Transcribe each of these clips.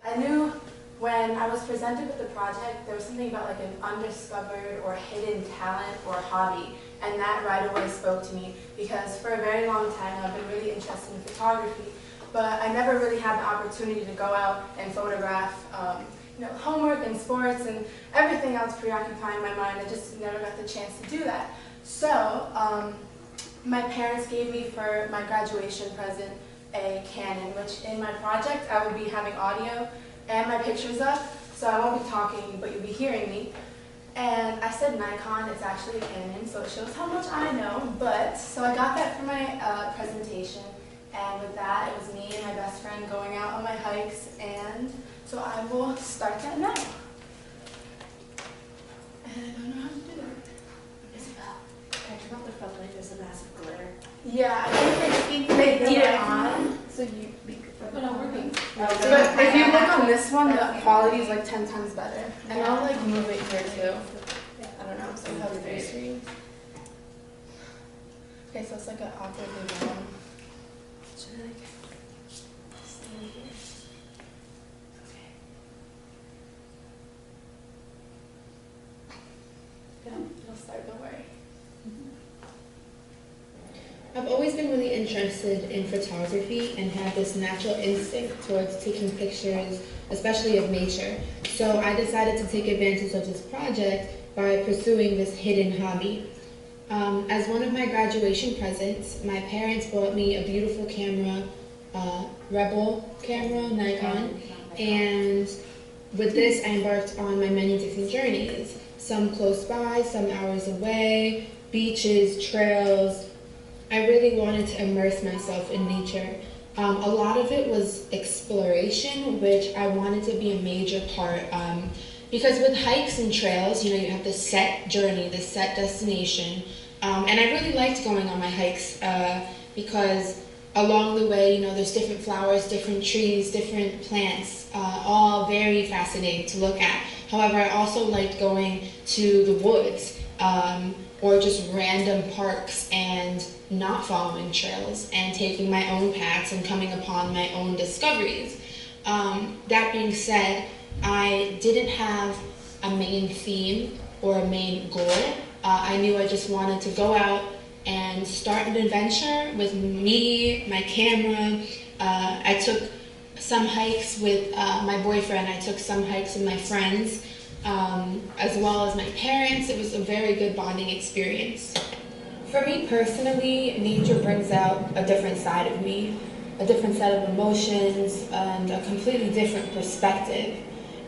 I knew when I was presented with the project, there was something about like an undiscovered or hidden talent or hobby, and that right away spoke to me because for a very long time I've been really interested in photography, but I never really had the opportunity to go out and photograph homework and sports and everything else preoccupying my mind. I just never got the chance to do that. So my parents gave me for my graduation present a Canon, which in my project I will be having audio and my pictures up, so I won't be talking, but you'll be hearing me. And I said Nikon, it's actually a Canon, so it shows how much I know. But so I got that for my presentation, and with that, it was me and my best friend going out on my hikes, and so I will start that now. And I don't know how to do it. Isabel, can I turn off the front light? There's a massive glare. Yeah, I think they did it on, so you be good. But I'm working. But if you look on this one, the quality is like 10 times better. And I'll like move it here too. I don't know, so I have 3 screens. Okay, so it's like an awkwardly long. Should I like stand here? Okay. Yeah, it'll start, don't worry. I've always been really interested in photography and had this natural instinct towards taking pictures, especially of nature. So I decided to take advantage of this project by pursuing this hidden hobby. As one of my graduation presents, my parents bought me a beautiful camera, Rebel camera, Nikon, and with this I embarked on my many different journeys, some close by, some hours away, beaches, trails. I really wanted to immerse myself in nature. A lot of it was exploration, which I wanted to be a major part. Because with hikes and trails, you have the set journey, the set destination. And I really liked going on my hikes because along the way, there's different flowers, different trees, different plants, all very fascinating to look at. However, I also liked going to the woods or just random parks and not following trails and taking my own paths and coming upon my own discoveries. That being said, I didn't have a main theme or a main goal. I knew I just wanted to go out and start an adventure with me, my camera. I took some hikes with my boyfriend. I took some hikes with my friends, as well as my parents. It was a very good bonding experience. For me personally, nature brings out a different side of me, a different set of emotions, and a completely different perspective.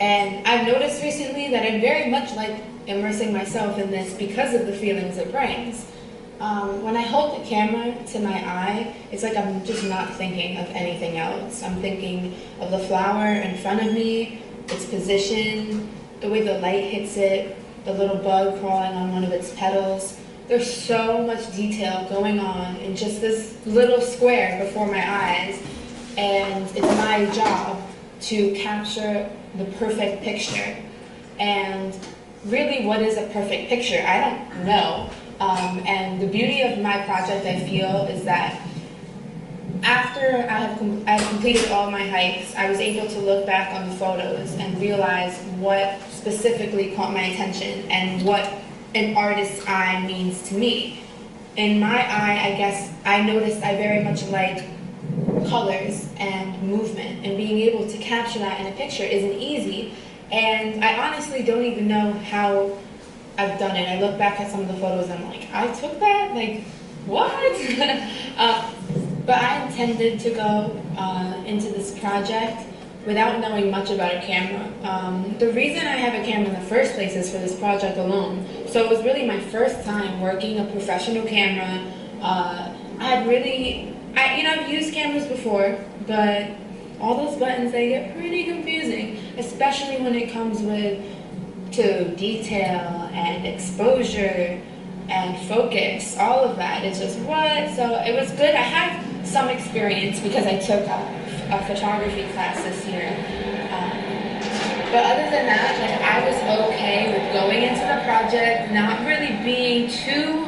And I've noticed recently that I very much like immersing myself in this because of the feelings it brings. When I hold the camera to my eye, it's like I'm just not thinking of anything else. I'm thinking of the flower in front of me, its position, the way the light hits it, the little bug crawling on one of its petals. There's so much detail going on in just this little square before my eyes, and it's my job to capture the perfect picture. And really, what is a perfect picture? I don't know. And the beauty of my project, I feel, is that after I completed all my hikes, I was able to look back on the photos and realize what specifically caught my attention and what an artist's eye means to me. In my eye, I guess I noticed I very much like colors and movement, and being able to capture that in a picture isn't easy. And I honestly don't even know how I've done it. I look back at some of the photos and I'm like, I took that? Like, what? But I intended to go into this project without knowing much about a camera. The reason I have a camera in the first place is for this project alone. So it was really my first time working a professional camera. I've used cameras before, but all those buttons, they get pretty confusing, especially when it comes to detail and exposure and focus, all of that. It's just what? So it was good. I have some experience because I took a photography class this year. But other than that, I was okay with going into the project, not really being too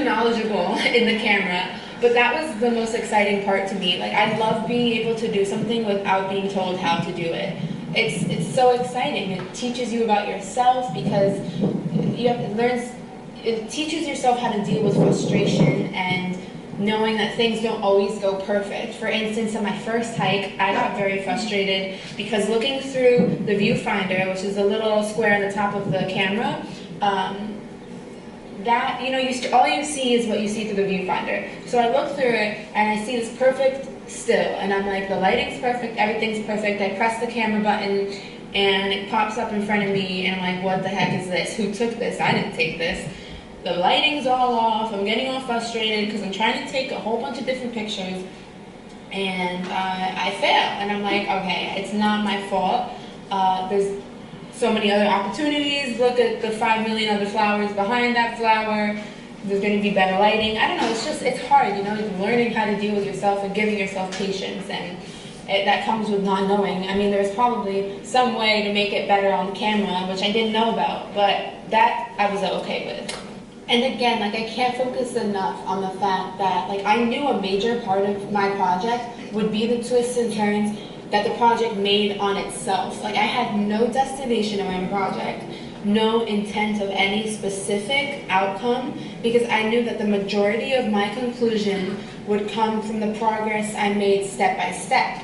knowledgeable in the camera. But that was the most exciting part to me. Like, I love being able to do something without being told how to do it. It's so exciting. It teaches you about yourself because it teaches yourself how to deal with frustration and knowing that things don't always go perfect. For instance, on my first hike, I got very frustrated because looking through the viewfinder, which is a little square on the top of the camera, that, all you see is what you see through the viewfinder. So I look through it and I see this perfect still, and I'm like, the lighting's perfect, everything's perfect. I press the camera button and it pops up in front of me and I'm like, what the heck is this? Who took this? I didn't take this. The lighting's all off, I'm getting all frustrated because I'm trying to take a whole bunch of different pictures and I fail. And I'm like, okay, it's not my fault. There's so many other opportunities. Look at the 5 million other flowers behind that flower. There's going to be better lighting. I don't know, it's hard, learning how to deal with yourself and giving yourself patience, and that comes with not knowing. I mean, there's probably some way to make it better on camera, which I didn't know about, but that I was okay with. And again, I can't focus enough on the fact that, I knew a major part of my project would be the twists and turns that the project made on itself. I had no destination in my project, no intent of any specific outcome, because I knew that the majority of my conclusion would come from the progress I made step by step.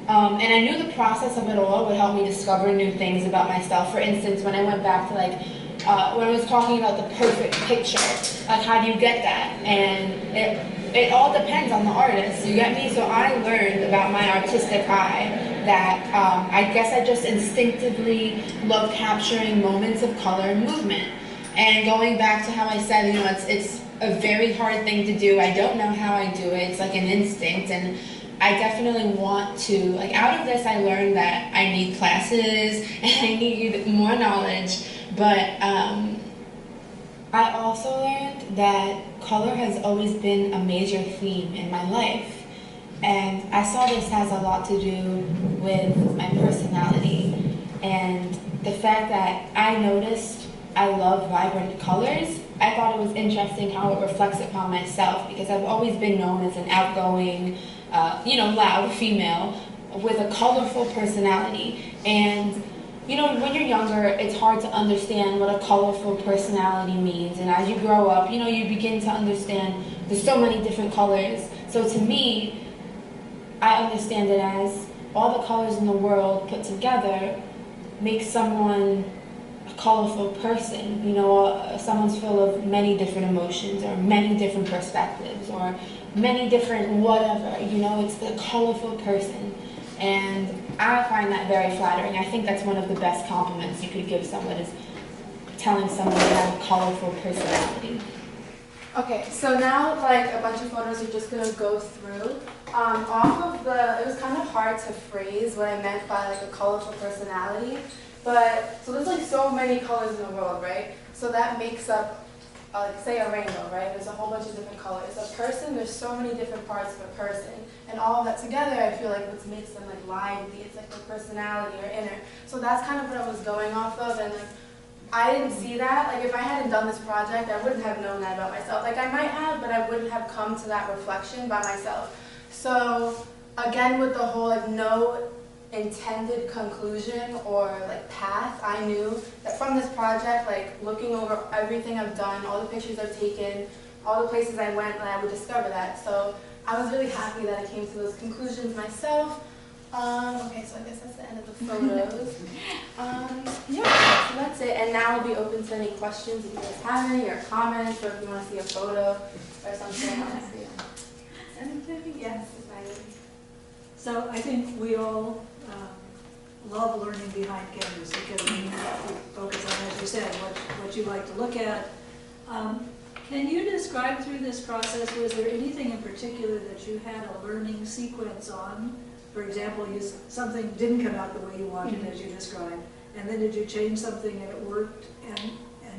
And I knew the process of it all would help me discover new things about myself. For instance, when I went back to when I was talking about the perfect picture, how do you get that? And it all depends on the artist, you get me? So I learned about my artistic eye that I guess I just instinctively love capturing moments of color and movement. And going back to how I said, it's a very hard thing to do. I don't know how I do it. It's like an instinct, and I definitely want to, out of this I learned that I need classes and I need more knowledge. But I also learned that color has always been a major theme in my life. And I saw this has a lot to do with my personality. And the fact that I noticed I love vibrant colors, I thought it was interesting how it reflects upon myself, because I've always been known as an outgoing, loud female with a colorful personality. And when you're younger, it's hard to understand what a colorful personality means. And as you grow up, you begin to understand there's so many different colors. So to me, I understand it as all the colors in the world put together make someone a colorful person. Someone's full of many different emotions or many different perspectives or many different whatever. It's the colorful person. And I find that very flattering. I think that's one of the best compliments you could give someone, is telling someone they have a colorful personality. Okay, so now a bunch of photos are just going to go through. It was kind of hard to phrase what I meant by a colorful personality. But, so there's so many colors in the world, right? So that makes up, say a rainbow, right? There's a whole bunch of different colors. A person, there's so many different parts of a person. And all of that together, I feel what makes them lively. It's their personality or inner. So that's kind of what I was going off of. And I didn't see that. If I hadn't done this project, I wouldn't have known that about myself. I might have, but I wouldn't have come to that reflection by myself. So again, with the whole no intended conclusion or path, I knew that from this project, looking over everything I've done, all the pictures I've taken, all the places I went, I would discover that. So I was really happy that I came to those conclusions myself. Okay, so I guess that's the end of the photos. Yeah, so that's it. And now I'll be open to any questions if you guys have any, or comments, or if you want to see a photo or something. Anything? Yes. So I think we all love learning behind cameras because we focus on, as you said, what you like to look at. Can you describe through this process, was there anything in particular that you had a learning sequence on? For example, something didn't come out the way you wanted, as you described, and then did you change something and it worked and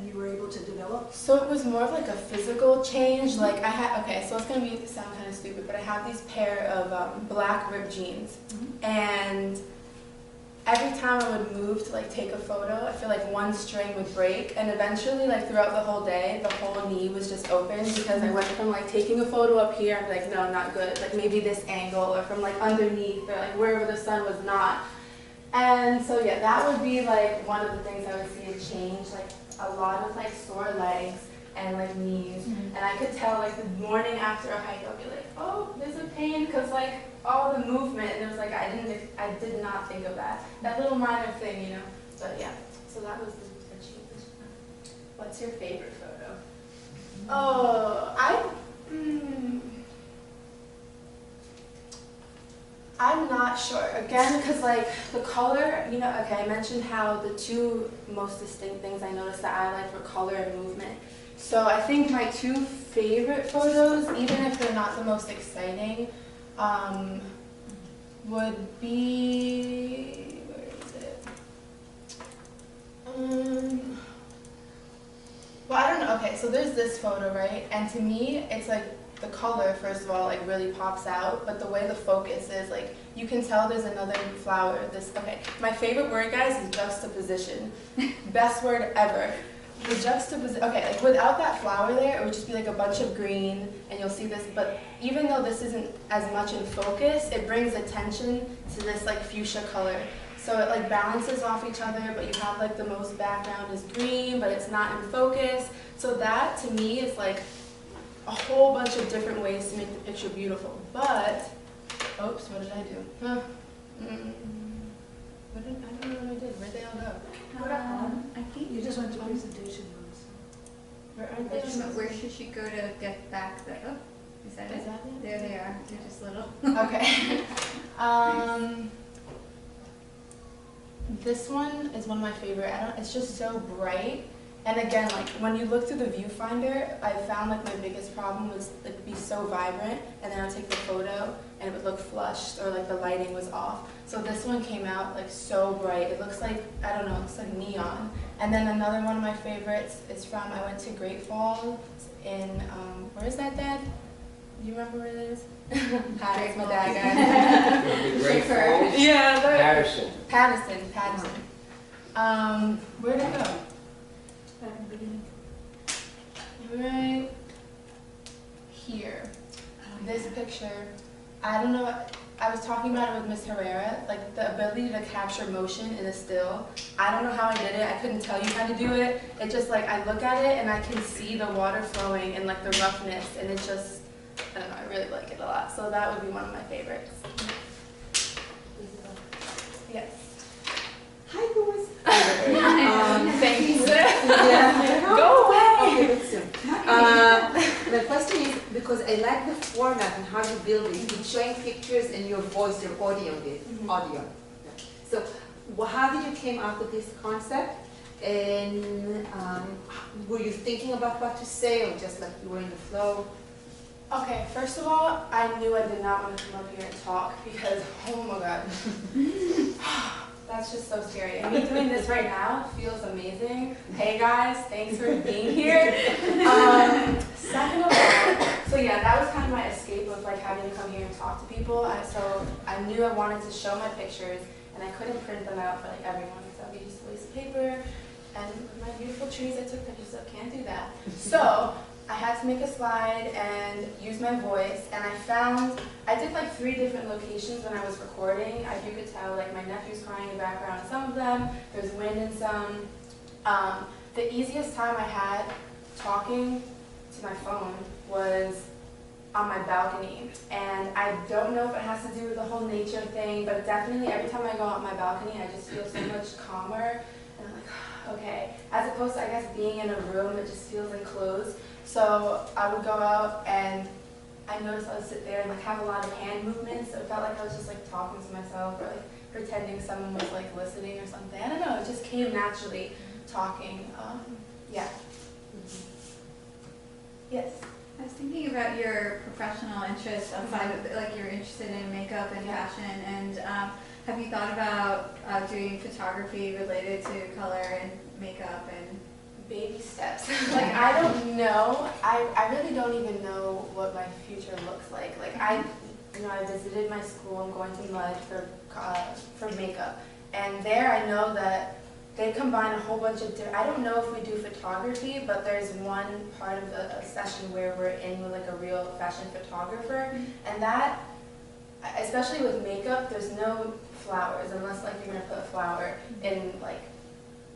you were able to develop? So it was more of a physical change. I had, okay, so it's going to sound kind of stupid, but I have these pair of black ripped jeans. And every time I would move to like take a photo, I feel like one string would break, and eventually like throughout the whole day, the whole knee was just open because I went from like taking a photo up here, I'm like, no, not good, like maybe this angle, or from like underneath, or like wherever the sun was not. And so yeah, that would be like one of the things I would see a change, like a lot of like sore legs and like knees. And I could tell like the morning after a hike, I'll be like, oh, there's a pain, because like all the movement, and it was like I did not think of that little minor thing, you know. But yeah, so that was the change. What's your favorite photo? Oh, I'm not sure. Again, because like the color, you know, okay, I mentioned how the two most distinct things I noticed that I like were color and movement. So I think my two favorite photos, even if they're not the most exciting, would be, where is it? Well, I don't know. Okay, so there's this photo, right? And to me, it's like the color, first of all, like really pops out, but the way the focus is, like, you can tell there's another flower. Okay, my favorite word, guys, is juxtaposition. Best word ever. The juxtaposition, okay, like without that flower there, it would just be like a bunch of green, and you'll see this, but even though this isn't as much in focus, it brings attention to this like fuchsia color. So it like balances off each other, but you have like the most background is green, but it's not in focus. So that to me is like a whole bunch of different ways to make the picture beautiful. But, oops, what did I do? Huh. I don't know what I did. Where'd they all go? I think You just went to presentation notes. Where aren't they? where should she go to get back the, oh, is that Is it? that it? There they are, they're just little. Okay. This one is one of my favorite. It's just so bright. And again, like when you look through the viewfinder, I found like my biggest problem was it'd be so vibrant, and then I'd take the photo and it would look flushed, or like the lighting was off. So this one came out like so bright. It looks like, I don't know, it looks like neon. And then another one of my favorites is from, I went to Great Falls in, where is that, Dad? Do you remember where it is? Hi, it's my dad, guys. Great Falls? Yeah, Patterson. Patterson. Where'd it go? Back in the beginning. Right here. This picture, I don't know, I was talking about it with Miss Herrera, like the ability to capture motion in a still. I don't know how I did it. I couldn't tell you how to do it. It just like, I look at it and I can see the water flowing and like the roughness, and it just, I don't know, I really like it a lot. So that would be one of my favorites. Yes. Hi, boys. Thanks. Yeah. Go away. Okay, but soon. The question is, because I like the format and how you build it. It's showing pictures and your voice, your audio. Audio. So, how did you came up with this concept? And were you thinking about what to say, or just like you were in the flow? Okay, first of all, I knew I did not want to come up here and talk because, oh my God. That's just so scary. And me doing this right now feels amazing. Hey guys, thanks for being here. Second of all, so yeah, that was kind of my escape of like having to come here and talk to people. So I knew I wanted to show my pictures, and I couldn't print them out for like everyone, so that'd be just a waste of paper. And my beautiful trees I took pictures of, can't do that. So I had to make a slide and use my voice, and I did like 3 different locations when I was recording. As you could tell, like my nephew's crying in the background in some of them, there's wind in some. The easiest time I had talking to my phone was on my balcony, and I don't know if it has to do with the whole nature thing, but definitely every time I go out my balcony, I just feel so much calmer, and I'm like, okay, as opposed to, I guess, being in a room that just feels enclosed. So I would go out, and I noticed I would sit there and like have a lot of hand movements, so it felt like I was just like talking to myself, or like pretending someone was like listening or something. I don't know, it just came naturally, talking. Yeah. Yes? I was thinking about your professional interests outside of, like you're interested in makeup and fashion, and have you thought about doing photography related to color and makeup and baby steps? Like, I don't know. I really don't even know what my future looks like. Like, I visited my school. I'm going to MUD for makeup, And there I know that they combine a whole bunch of different, I don't know if we do photography, but there's one part of the session where we're in with like a real fashion photographer. And that, especially with makeup, there's no flowers unless like you're gonna put a flower in like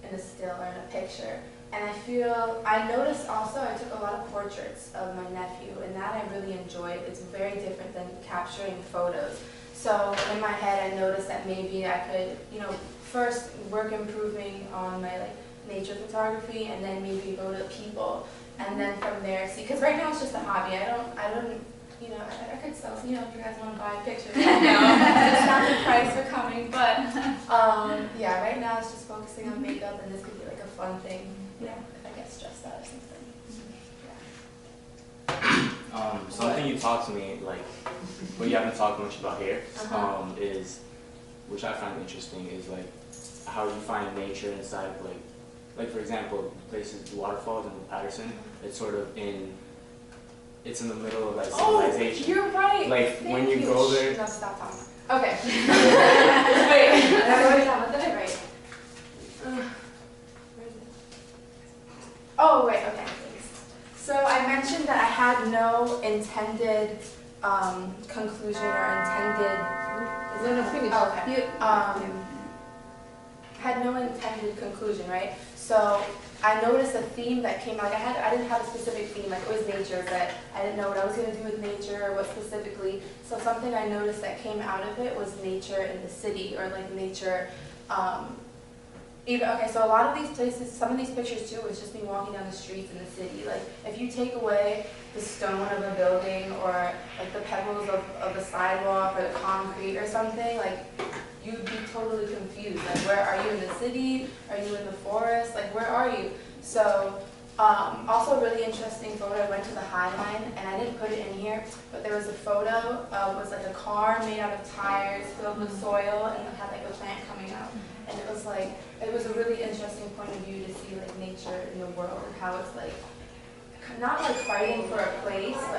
in a still or in a picture. And I noticed also I took a lot of portraits of my nephew, and that I really enjoyed. It's very different than capturing photos. So in my head I noticed that maybe I could, you know, first work improving on my like nature photography, and then maybe go to people, and then from there see, because right now it's just a hobby. I don't, you know, I could sell, you know, if you guys want to buy pictures, you know, it's not the price for coming, but yeah, right now it's just focusing on makeup, and this could be like a fun thing, you know, if I get stressed out or something. Yeah. Something you taught to me, like, when you haven't talked much about hair, is, which I find interesting, is like how you find nature inside, like for example, places, waterfalls in Patterson, it's sort of it's in the middle of like civilization. Oh, you're right. Like Thank when you go there. No, stop talking. Okay. Wait, what did I write? Where is it? Oh, wait, okay. So I mentioned that I had no intended conclusion or intended. No, finish. Oh, okay. Had no intended conclusion, right? So I noticed a theme that came, like I didn't have a specific theme, like it was nature, but I didn't know what I was going to do with nature or what specifically. So something I noticed that came out of it was nature in the city, or like nature, okay, so a lot of these places, some of these pictures too, was just me walking down the streets in the city. Like if you take away the stone of a building, or like the pebbles of the sidewalk or the concrete or something, like you'd be totally confused. Like, where are you in the city? Are you in the forest? Like, where are you? So, also a really interesting photo, I went to the High Line, and I didn't put it in here, but there was a photo of, it was like a car made out of tires filled with soil, and it had like a plant coming out. And it was like, it was a really interesting point of view to see like nature in the world, and how it's like, not like fighting for a place, but